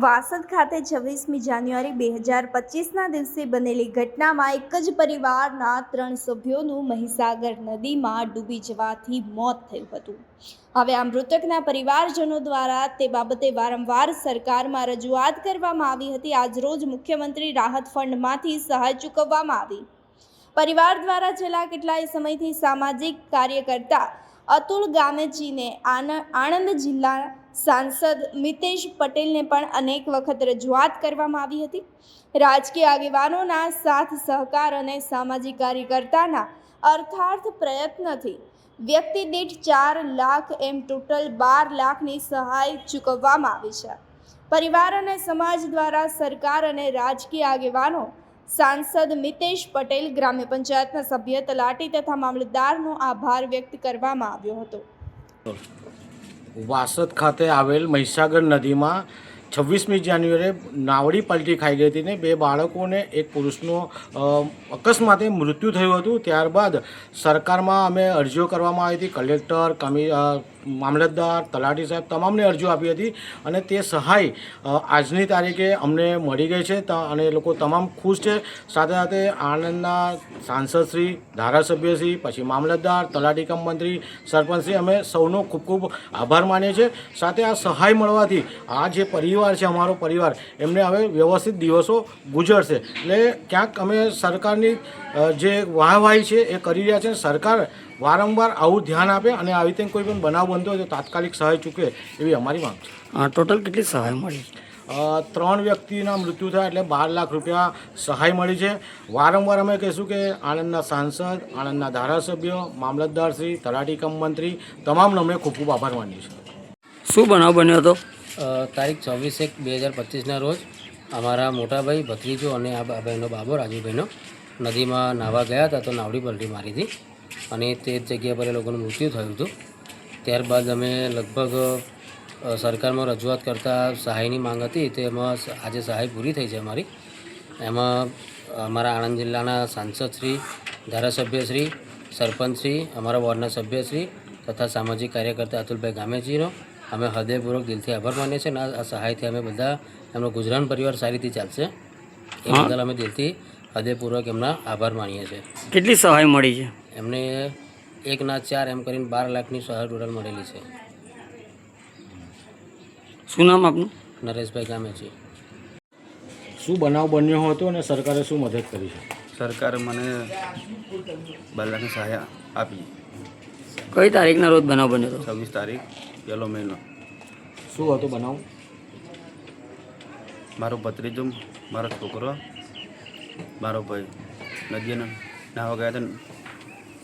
વાસદ ખાતે 26મી જાન્યુઆરી 2025ના દિવસે બનેલી ઘટનામાં એક જ પરિવારના 3 સભ્યોનું મહીસાગર નદીમાં ડૂબી જવાથી મોત થયું હતું। હવે આ મૃતકના પરિવારજનો દ્વારા તે બાબતે વારંવાર સરકારમાં રજૂઆત કરવામાં આવી હતી। આજરોજ મુખ્યમંત્રી રાહત ફંડમાંથી સહાય ચૂકવવામાં આવી। પરિવાર દ્વારા છેલ્લા કેટલાય સમયથી સામાજિક કાર્યકર્તા અતુલ ગામેચીને આણંદ જિલ્લા સાંસદ મિતેશ પટેલને પણ અનેક વખત રજૂઆત કરવામાં આવી હતી। રાજકીય આગેવાનોના સાથ સહકાર અને સામાજિક કાર્યકર્તાના અર્થાર્થ પ્રયત્નથી વ્યક્તિ દીઠ 4 લાખ એમ ટોટલ 12 લાખની સહાય ચૂકવવામાં આવી છે। પરિવાર અને સમાજ દ્વારા સરકાર અને રાજકીય આગેવાનો, સાંસદ મિતેશ પટેલ, ગ્રામ્ય પંચાયતના સભ્ય, તલાટી તથા મામલતદારનો આભાર વ્યક્ત કરવામાં આવ્યો હતો। વાસદ ખાતે આવેલ મહીસાગર નદીમાં 26મી જાન્યુઆરીએ નાવડી પલટી ખાઈ ગઈ હતી ને 2 બાળકોને એક પુરુષનો અકસ્માતે મૃત્યુ થયું હતું। ત્યારબાદ સરકારમાં અમે અરજીઓ કરવામાં આવી હતી। કલેક્ટર, મામલતદાર, તલાટી સાહેબ તમામને અરજીઓ આપી હતી અને તે સહાય આજની તારીખે અમને મળી ગઈ છે અને એ લોકો તમામ ખુશ છે। સાથે સાથે આણંદના સાંસદશ્રી, ધારાસભ્યશ્રી, પછી મામલતદાર, તલાટી કમ મંત્રી, સરપંચશ્રી, અમે સૌનો ખૂબ ખૂબ આભાર માનીએ છીએ। સાથે આ સહાય મળવાથી આ જે પરિવાર છે, અમારો પરિવાર, એમને હવે વ્યવસ્થિત દિવસો ગુજરશે। એટલે ક્યાંક અમે સરકારની જે વાહવાહી છે એ કરી રહ્યા છે। સરકાર વારંવાર આવું ધ્યાન આપે અને આવી રીતે કોઈ પણ બનાવ બનતો હોય તો તાત્કાલિક સહાય ચૂકે એવી અમારી માંગ છે। ટોટલ કેટલી સહાય મળી? 3 વ્યક્તિના મૃત્યુ થયા એટલે 12 લાખ રૂપિયા સહાય મળી છે। વારંવાર અમે કહીશું કે આણંદના સાંસદ, આણંદના ધારાસભ્યો, મામલતદારશ્રી, તલાટી કમ મંત્રી તમામનો અમે ખૂબ ખૂબ આભાર માનીએ છીએ। શું બનાવ બન્યો હતો? તારીખ 24/1/2025ના રોજ અમારા મોટાભાઈ, ભત્રીજો અને આ ભાઈનો બાબો, રાજુભાઈનો નદીમાં નાહવા ગયા હતા તો નાવડી પલટી મારી હતી અને તે જગ્યા પર એ લોકોનું મૃત્યુ થયું હતું। ત્યારબાદ અમે લગભગ સરકારમાં રજૂઆત કરતાં સહાયની માંગ હતી, તેમાં આજે સહાય પૂરી થઈ છે અમારી। એમાં અમારા આણંદ જિલ્લાના સાંસદશ્રી, ધારાસભ્યશ્રી, સરપંચશ્રી, અમારા વોર્ડના સભ્યશ્રી તથા સામાજિક કાર્યકર્તા અતુલભાઈ ગામેચીનો અમે હૃદયપૂર્વક દિલથી આભાર માનીએ છીએ અને આ સહાયથી અમે બધા એમનો ગુજરાન પરિવાર સારી રીતે ચાલશે એ બદલ અમે દિલથી હૃદયપૂર્વક એમના આભાર માનીએ છીએ। કેટલી સહાય મળી છે? એમને 1/4 એમ કરીને 12 લાખની સહાય ટોટલ મળેલી છે। શું નામ આપનું? નરેશભાઈ ગામેચી। શું બનાવ બન્યો હતો અને સરકારે શું મદદ કરી છે? સરકારે મને 12 લાખની સહાય આપી। કઈ તારીખના રોજ બનાવ બન્યો હતો? 26 તારીખ 1લો મહિનો। શું હતો બનાવ? મારો ભત્રીજો, મારો છોકરો, મારો ભાઈ નદીએ નાહવા ગયા હતા,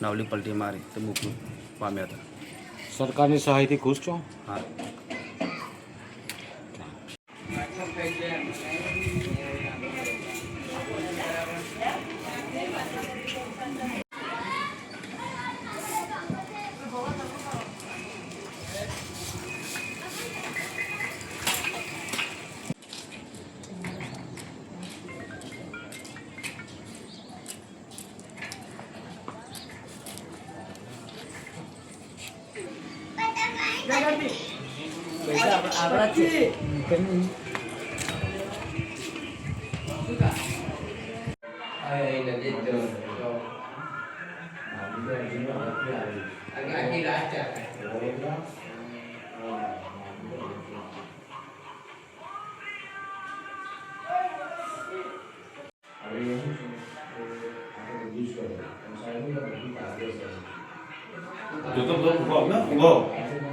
નાવલી પલટી મારી તો મૃત્યુ પામ્યા હતા। સરકારની સહાયથી ખુશ છો? હા। Yo tô falando, não?